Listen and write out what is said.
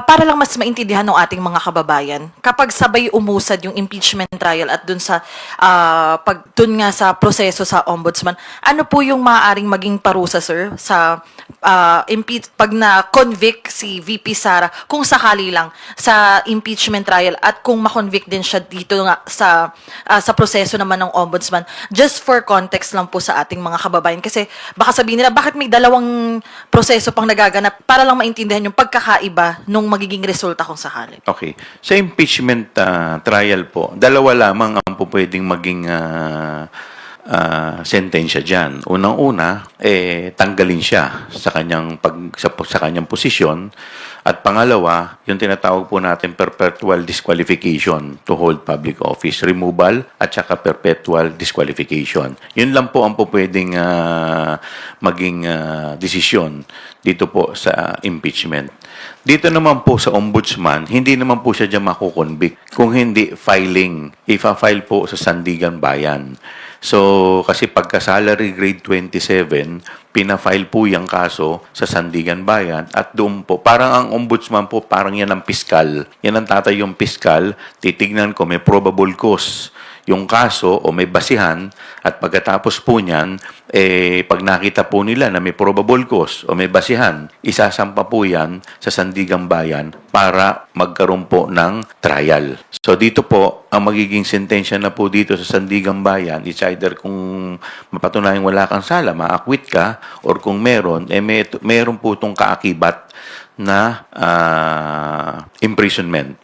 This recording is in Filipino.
para lang mas maintindihan ng ating mga kababayan, kapag sabay umusad yung impeachment trial at dun sa dun nga sa proseso sa ombudsman, ano po yung maaaring maging parusa, sir, sa pag na-convict si VP Sara, kung sakali lang sa impeachment trial at kung ma-convict din siya dito nga sa proseso naman ng ombudsman, just for context lang po sa ating mga kababayan, kasi baka sabihin nila bakit may dalawang proseso pang nagaganap, para lang maintindihan yung pagkakaiba nung magiging resulta kung sakali. Okay. Sa impeachment trial po, dalawa lamang ang po pwedeng maging sentensya dyan. Unang-una, tanggalin siya sa kanyang, sa kanyang posisyon. At pangalawa, yung tinatawag po natin perpetual disqualification to hold public office. Removal at saka perpetual disqualification. Yun lang po ang po pwedeng maging desisyon dito po sa impeachment. Dito naman po sa ombudsman, hindi naman po siya dyan makukonvict kung hindi filing. Ifa-file po sa Sandigan Bayan. So, kasi pagka salary grade 27, pina-file po yung kaso sa Sandigan Bayan at doon po, parang ang ombudsman po, parang yan ang piskal. Yan ang tatay yung piskal, titignan ko may probable cause yung kaso o may basihan at pagkatapos po niyan, pag nakita po nila na may probable cause o may basihan, isasampa po yan sa Sandigan Bayan para magkaroon po ng trial. So dito po, ang magiging sentensya na po dito sa Sandigan Bayan, it's either kung mapatunayang wala kang sala, ma-acquit ka, or kung meron, meron po itong kaakibat na imprisonment.